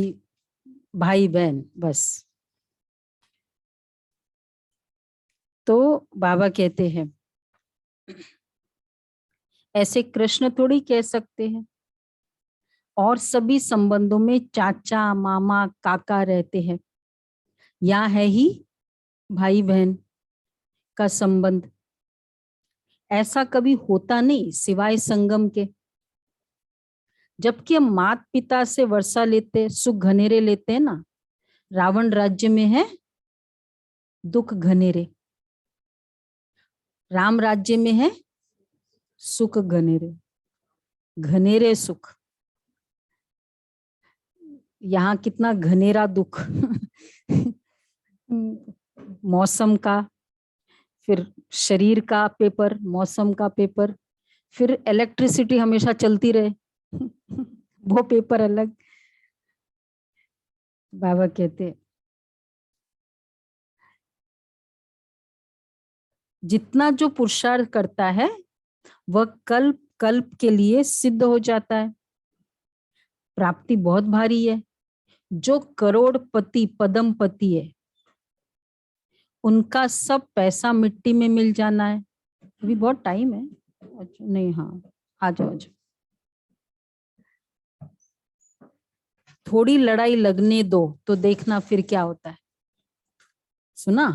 भाई बहन बस। तो बाबा कहते हैं ऐसे कृष्ण थोड़ी कह सकते हैं। और सभी संबंधों में चाचा मामा काका रहते हैं। यहाँ है ही भाई बहन का संबंध। ऐसा कभी होता नहीं सिवाय संगम के। जबकि हम माता पिता से वर्षा लेते, सुख घनेरे लेते हैं ना, रावण राज्य में है दुख घनेरे, राम राज्य में है सुख घनेरे, घनेरे सुख। यहाँ कितना घनेरा दुख। मौसम का, फिर शरीर का पेपर, मौसम का पेपर, फिर इलेक्ट्रिसिटी हमेशा चलती रहे, वो पेपर अलग। बाबा कहते जितना जो पुरुषार्थ करता है वह कल्प कल्प के लिए सिद्ध हो जाता है। प्राप्ति बहुत भारी है। जो करोड़पति पदमपति है उनका सब पैसा मिट्टी में मिल जाना है। अभी बहुत टाइम है। अच्छा नहीं, हाँ आ जाओ। थोड़ी लड़ाई लगने दो तो देखना फिर क्या होता है। सुना?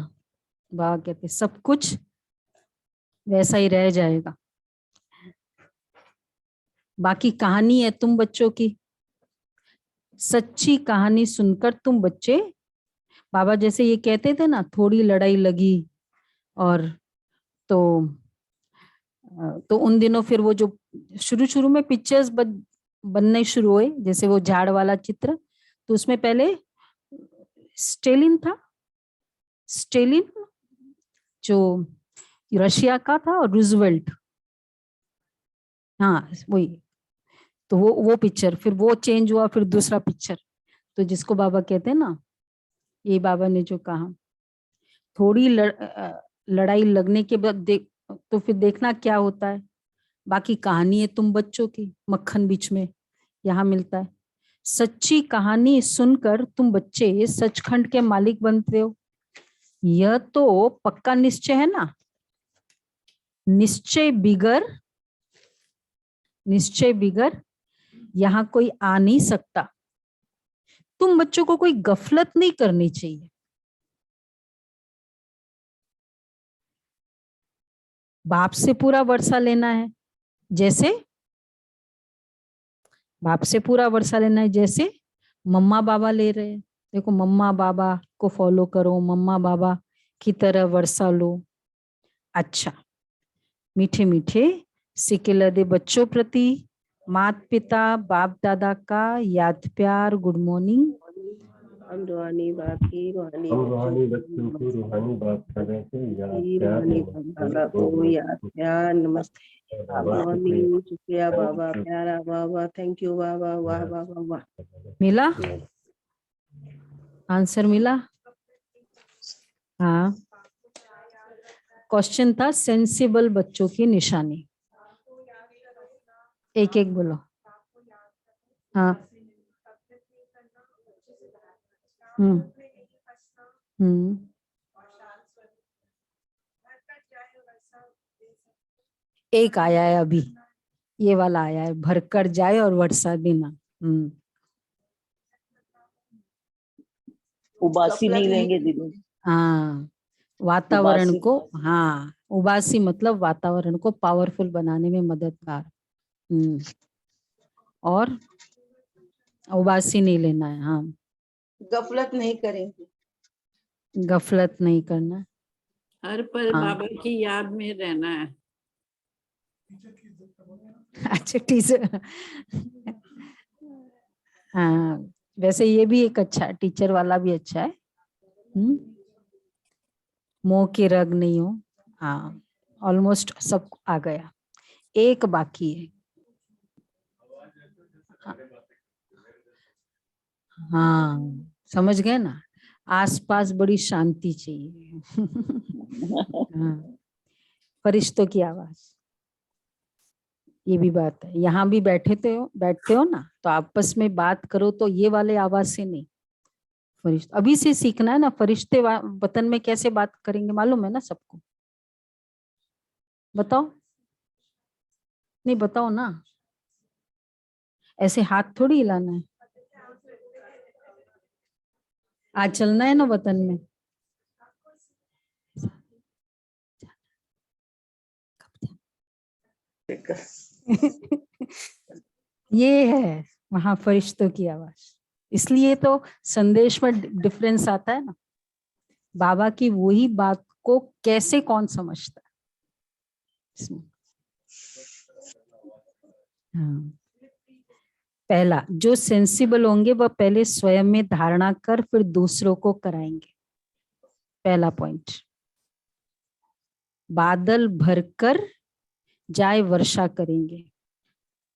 बाबा कहते सब कुछ वैसा ही रह जाएगा। बाकी कहानी है तुम बच्चों की। सच्ची कहानी सुनकर तुम बच्चे, बाबा जैसे ये कहते थे ना, थोड़ी लड़ाई लगी और तो उन दिनों फिर वो जो शुरू शुरू में पिक्चर्स बनने शुरू हुए, जैसे वो झाड़ वाला चित्र, तो उसमें पहले स्टेलिन था, स्टेलिन जो रशिया का था, और रूजवेल्ट, हाँ वही, तो वो पिक्चर, फिर वो चेंज हुआ, फिर दूसरा पिक्चर, तो जिसको बाबा कहते हैं ना, ये बाबा ने जो कहा, थोड़ी लड़ाई लगने के बाद तो फिर देखना क्या होता है, बाकी कहानी है तुम बच्चों की, मक्खन बीच में यहाँ मिलता है। सच्ची कहानी सुनकर तुम बच्चे सचखंड के मालिक बनते हो, यह तो पक्का निश्चय है ना, निश्चय बिगर यहाँ कोई आ नहीं सकता। तुम बच्चों को कोई गफलत नहीं करनी चाहिए, बाप से पूरा वर्षा लेना है, जैसे बाप से पूरा वर्षा लेना है, जैसे मम्मा बाबा ले रहे हैं। देखो मम्मा बाबा को फॉलो करो, मम्मा बाबा की तरह वर्षा लो। अच्छा, मीठे मीठे सिक्के लदे बच्चों प्रति माता पिता बाप दादा का याद प्यार, गुड मॉर्निंग। हम रूहानी बाप की रूहानी हम रूहानी बच्चों बच्चों को रूहानी बात करें थे, याद की प्यार रूहानी बाबा को याद प्यार, नमस्ते मॉर्निंग, शुक्रिया बाबा, प्यारा बाबा, थैंक यू बाबा, वाह बाबा वाह। मिला आंसर, मिला? हाँ, क्वेश्चन था सेंसिबल बच्चों की निशानी। एक एक बोलो। हाँ, हम्म हम्म, एक आया है अभी, ये वाला आया है, भरकर जाए और वर्षा देना। उबासी नहीं लेंगे दीदी। हाँ, वातावरण उबासी। को, हाँ उबासी मतलब वातावरण को पावरफुल बनाने में मददगार। और उबासी नहीं लेना है, हाँ गफलत नहीं करेंगे, गफलत नहीं करना। हर पल हाँ। बाबा की याद में रहना है। अच्छा टीचर, हाँ वैसे ये भी एक अच्छा, टीचर वाला भी अच्छा है। मोह की रग नहीं हो। हाँ, ऑलमोस्ट सब आ गया, एक बाकी है। हाँ समझ गए ना, आसपास बड़ी शांति चाहिए। हाँ, फरिश्तों की आवाज, ये भी बात है। यहाँ भी बैठते हो ना, तो आपस में बात करो तो ये वाले आवाज से नहीं, फरिश्ते अभी से सीखना है ना, फरिश्ते वतन में कैसे बात करेंगे मालूम है ना सबको? बताओ, नहीं बताओ ना, ऐसे हाथ थोड़ी हिलाना है। आज चलना है ना वतन में। ये है वहां फरिश्तों की आवाज, इसलिए तो संदेश में डिफरेंस आता है ना। बाबा की वही बात को कैसे कौन समझता है इसमें। हाँ, पहला, जो सेंसिबल होंगे वह पहले स्वयं में धारणा कर फिर दूसरों को कराएंगे। पहला पॉइंट, बादल भरकर जाए वर्षा करेंगे,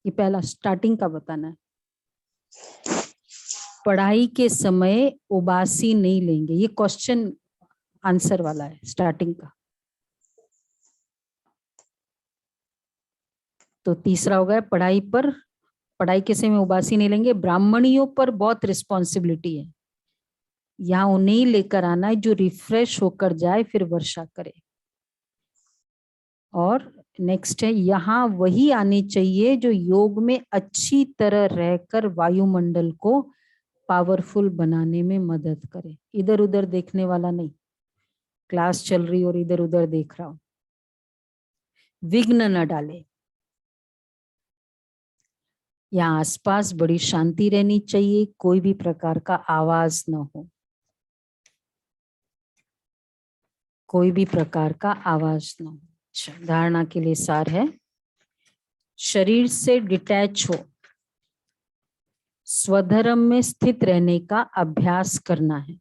ये पहला स्टार्टिंग का बताना है। पढ़ाई के समय उबासी नहीं लेंगे, ये क्वेश्चन आंसर वाला है स्टार्टिंग का। तो तीसरा हो गया, पढ़ाई के समय उबासी नहीं लेंगे। ब्राह्मणियों पर बहुत रिस्पॉन्सिबिलिटी है, यहाँ उन्हें लेकर आना है जो रिफ्रेश होकर जाए फिर वर्षा करे। और नेक्स्ट है, यहाँ वही आनी चाहिए जो योग में अच्छी तरह रहकर वायुमंडल को पावरफुल बनाने में मदद करे। इधर उधर देखने वाला नहीं, क्लास चल रही और इधर उधर देख रहा हूं, विघ्न न डाले। यहाँ आसपास बड़ी शांति रहनी चाहिए, कोई भी प्रकार का आवाज न हो, कोई भी प्रकार का आवाज न हो। अच्छा, धारणा के लिए सार है, शरीर से डिटैच हो, स्वधर्म में स्थित रहने का अभ्यास करना है।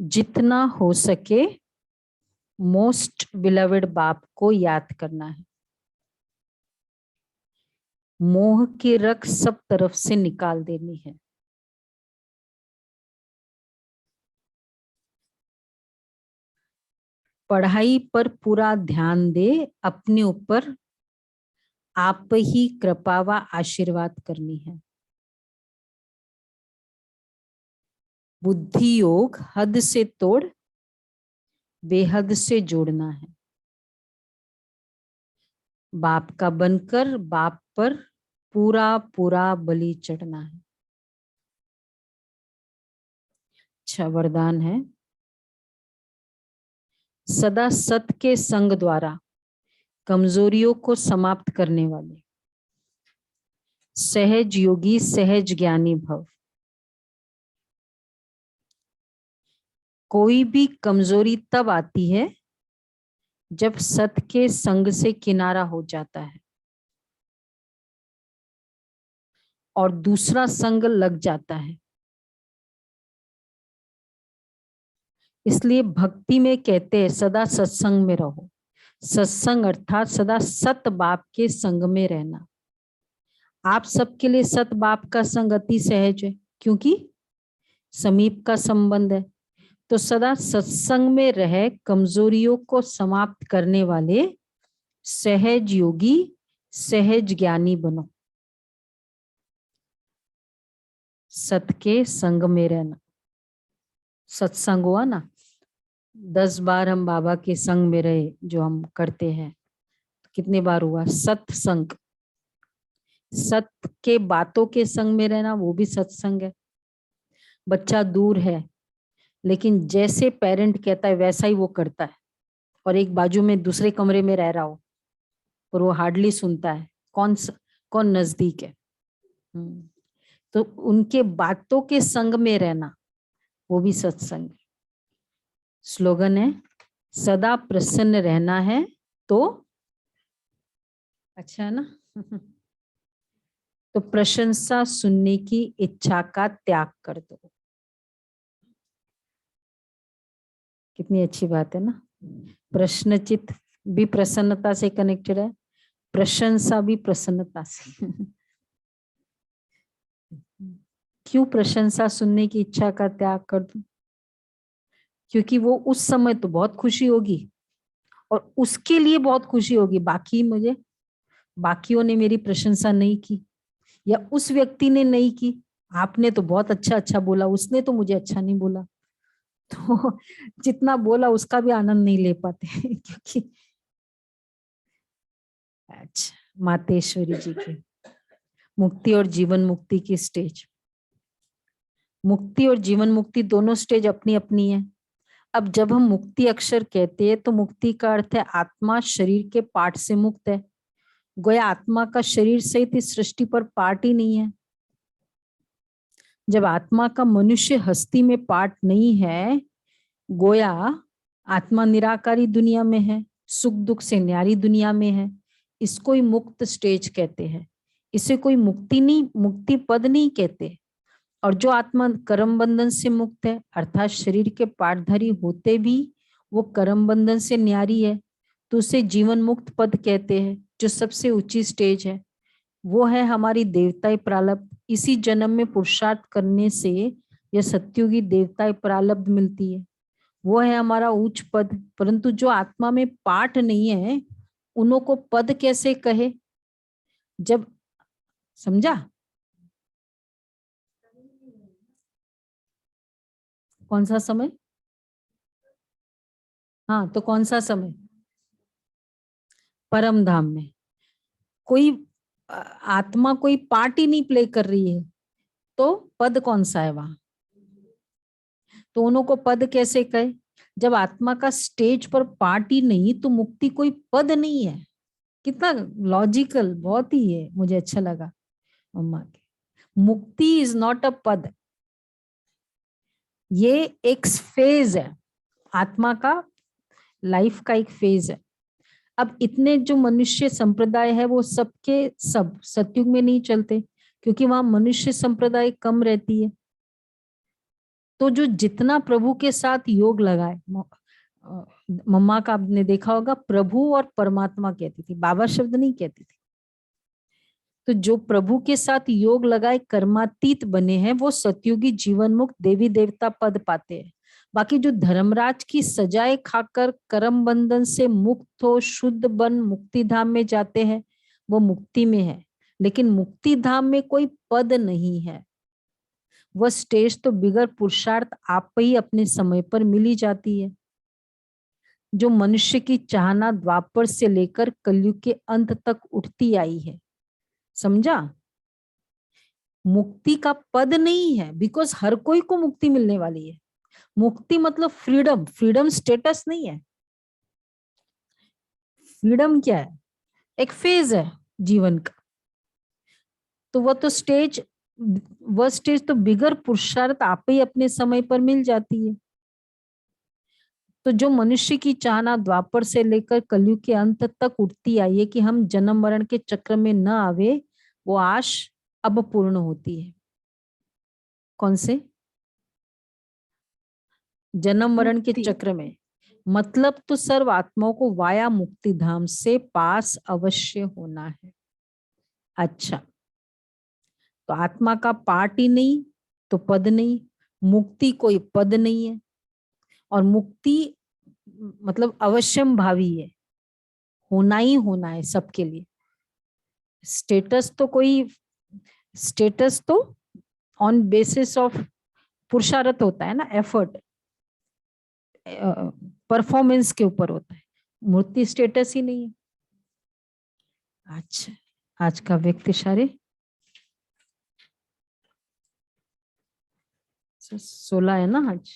जितना हो सके मोस्ट बिलवेड बाप को याद करना है। मोह की रख सब तरफ से निकाल देनी है। पढ़ाई पर पूरा ध्यान दे, अपने ऊपर आप ही कृपा व आशीर्वाद करनी है। बुद्धि योग हद से तोड़ बेहद से जोड़ना है। बाप का बनकर बाप पर पूरा पूरा बलि चढ़ना है। अच्छा वरदान है, सदा सत के संग द्वारा कमजोरियों को समाप्त करने वाले सहज योगी सहज ज्ञानी भव। कोई भी कमजोरी तब आती है जब सत के संग से किनारा हो जाता है और दूसरा संग लग जाता है। इसलिए भक्ति में कहते हैं सदा सत्संग में रहो। सत्संग अर्थात सदा सत बाप के संग में रहना। आप सबके लिए सत बाप का संग अति सहज है, क्योंकि समीप का संबंध है। तो सदा सत्संग में रह कमजोरियों को समाप्त करने वाले सहज योगी सहज ज्ञानी बनो। सत के संग में रहना। सत्संग हुआ ना, 10 बार हम बाबा के संग में रहे, जो हम करते हैं, कितने बार हुआ सत्संग। सत के बातों के संग में रहना वो भी सत्संग है। बच्चा दूर है लेकिन जैसे पेरेंट कहता है वैसा ही वो करता है, और एक बाजू में दूसरे कमरे में रह रहा हो और वो हार्डली सुनता है, कौन नजदीक है। तो उनके बातों के संग में रहना वो भी सत्संग है। स्लोगन है, सदा प्रसन्न रहना है तो अच्छा है ना। तो प्रशंसा सुनने की इच्छा का त्याग कर दो। कितनी अच्छी बात है ना। प्रश्नचित भी प्रसन्नता से कनेक्टेड है, प्रशंसा भी प्रसन्नता से। क्यों प्रशंसा सुनने की इच्छा का त्याग कर दूं? क्योंकि वो उस समय तो बहुत खुशी होगी और उसके लिए बहुत खुशी होगी, बाकियों ने मेरी प्रशंसा नहीं की या उस व्यक्ति ने नहीं की। आपने तो बहुत अच्छा अच्छा बोला, उसने तो मुझे अच्छा नहीं बोला। तो जितना बोला उसका भी आनंद नहीं ले पाते। क्योंकि अच्छा, मातेश्वरी जी की मुक्ति और जीवन मुक्ति की स्टेज, मुक्ति और जीवन मुक्ति दोनों स्टेज अपनी अपनी है। अब जब हम मुक्ति अक्षर कहते हैं तो मुक्ति का अर्थ है आत्मा शरीर के पार्ट से मुक्त है। गोया आत्मा का शरीर सहित इस सृष्टि पर पार्ट ही नहीं है। जब आत्मा का मनुष्य हस्ती में पार्ट नहीं है, गोया आत्मा निराकारी दुनिया में है, सुख दुख से न्यारी दुनिया में है। इसको ही मुक्त स्टेज कहते हैं। इसे कोई मुक्ति पद नहीं कहते। और जो आत्मा कर्म बंधन से मुक्त है, अर्थात शरीर के पार्टधारी होते भी वो कर्म बंधन से न्यारी है, तो उसे जीवन मुक्त पद कहते हैं, जो सबसे ऊंची स्टेज है। वो है हमारी देवताई प्रारब्ध। इसी जन्म में पुरुषार्थ करने से यह सत्युगी देवताई प्रारब्ध मिलती है। वो है हमारा उच्च पद। परंतु जो आत्मा में पाठ नहीं है उन्हों को पद कैसे कहे? जब समझा? कौन सा समय? हाँ, तो कौन सा समय? परम धाम में कोई आत्मा कोई पार्ट ही नहीं प्ले कर रही है, तो पद कौन सा है वहां? तो उनको पद कैसे कहे? जब आत्मा का स्टेज पर पार्ट ही नहीं तो मुक्ति कोई पद नहीं है। कितना लॉजिकल, बहुत ही है, मुझे अच्छा लगा मम्मा के। मुक्ति इज नॉट अ पद, ये एक फेज है, आत्मा का लाइफ का एक फेज है। अब इतने जो मनुष्य संप्रदाय है वो सबके सब सतयुग में नहीं चलते, क्योंकि वहां मनुष्य संप्रदाय कम रहती है। तो जो जितना प्रभु के साथ योग लगाए, मम्मा का आपने देखा होगा प्रभु और परमात्मा कहती थी, बाबा शब्द नहीं कहती थी। तो जो प्रभु के साथ योग लगाए कर्मातीत बने हैं वो सतयुगी जीवन मुक्त देवी देवता पद पाते हैं। बाकी जो धर्मराज की सजाए खाकर कर्म बंधन से मुक्त हो शुद्ध बन मुक्ति धाम में जाते हैं, वो मुक्ति में है। लेकिन मुक्ति धाम में कोई पद नहीं है, वह स्टेज तो बिगर पुरुषार्थ आप ही अपने समय पर मिली जाती है। जो मनुष्य की चाहना द्वापर से लेकर कलयुग के अंत तक उठती आई है, समझा? मुक्ति का पद नहीं है, बिकॉज हर कोई को मुक्ति मिलने वाली है। मुक्ति मतलब फ्रीडम, फ्रीडम स्टेटस नहीं है। फ्रीडम क्या है? एक फेज है जीवन का। तो वह स्टेज तो बिगर पुरुषार्थ आप ही अपने समय पर मिल जाती है। तो जो मनुष्य की चाहना द्वापर से लेकर कलयुग के अंत तक उठती आई है कि हम जन्म मरण के चक्र में न आवे, वो आश अब पूर्ण होती है। कौन से? जन्म मरण के मुक्ति। चक्र में। मतलब तो सर्व आत्माओं को वाया मुक्ति धाम से पास अवश्य होना है। अच्छा, तो आत्मा का पार्ट ही नहीं तो पद नहीं, मुक्ति कोई पद नहीं है। और मुक्ति मतलब अवश्यम भावी है, होना ही होना है सबके लिए। स्टेटस तो ऑन बेसिस ऑफ पुरुषार्थ होता है ना, एफर्ट, परफॉर्मेंस के ऊपर होता है। मूर्ति स्टेटस ही नहीं है। अच्छा, आज का व्यक्ति सारे 16 है ना आज।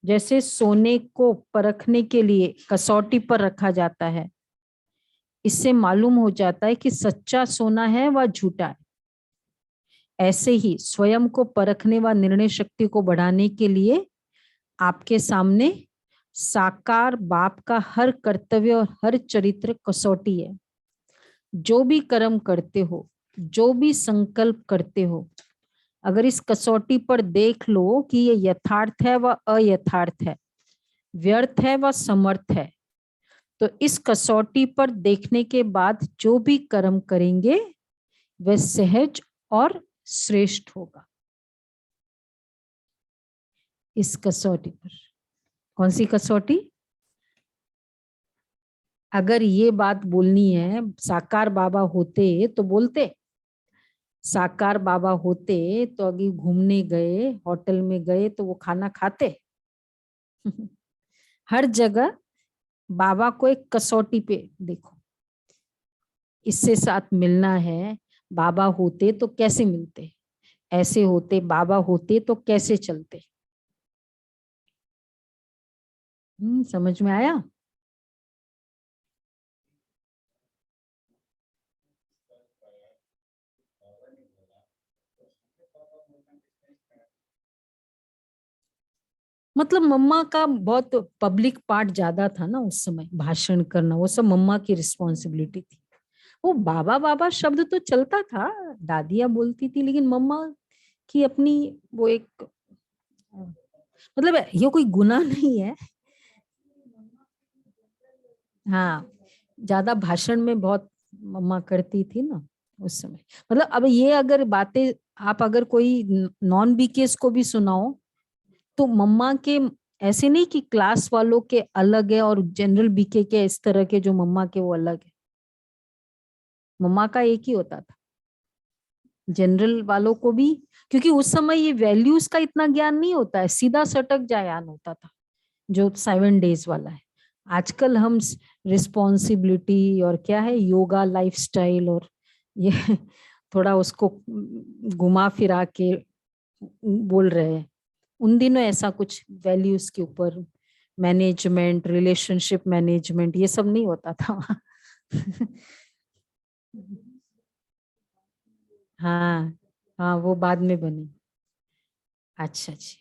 जैसे सोने को परखने के लिए कसौटी पर रखा जाता है, इससे मालूम हो जाता है कि सच्चा सोना है व झूठा है। ऐसे ही स्वयं को परखने व निर्णय शक्ति को बढ़ाने के लिए आपके सामने साकार बाप का हर कर्तव्य और हर चरित्र कसौटी है। जो भी कर्म करते हो, जो भी संकल्प करते हो, अगर इस कसौटी पर देख लो कि ये यथार्थ है व अयथार्थ है, व्यर्थ है व समर्थ है, तो इस कसौटी पर देखने के बाद जो भी कर्म करेंगे वह सहज और श्रेष्ठ होगा। इस कसौटी पर, कौन सी कसौटी? अगर ये बात बोलनी है, साकार बाबा होते तो बोलते, साकार बाबा होते तो अभी घूमने गए, होटल में गए तो वो खाना खाते। हर जगह बाबा को एक कसौटी पे देखो, इससे साथ मिलना है। बाबा होते तो कैसे मिलते, ऐसे होते, बाबा होते तो कैसे चलते। समझ में आया? मतलब मम्मा का बहुत पब्लिक पार्ट ज्यादा था ना उस समय, भाषण करना वो सब मम्मा की रिस्पॉन्सिबिलिटी थी। वो बाबा बाबा शब्द तो चलता था, दादियाँ बोलती थी, लेकिन मम्मा की अपनी वो एक, मतलब ये कोई गुनाह नहीं है। हाँ, ज्यादा भाषण में बहुत मम्मा करती थी ना उस समय। मतलब अब ये अगर बातें आप अगर कोई नॉन बीकेस को भी सुनाओ तो मम्मा के ऐसे नहीं कि क्लास वालों के अलग है और जनरल बीके के इस तरह के जो मम्मा के वो अलग है। मम्मा का एक ही होता था, जनरल वालों को भी, क्योंकि उस समय ये वैल्यूज का इतना ज्ञान नहीं होता है, सीधा सटक ज्ञान होता था जो 7 डेज वाला है। आजकल हम रिस्पॉन्सिबिलिटी और क्या है योगा लाइफस्टाइल और ये थोड़ा उसको घुमा फिरा के बोल रहे हैं। उन दिनों ऐसा कुछ वैल्यूज के ऊपर मैनेजमेंट, रिलेशनशिप मैनेजमेंट, ये सब नहीं होता था। हाँ हाँ, वो बाद में बनी। अच्छा अच्छा,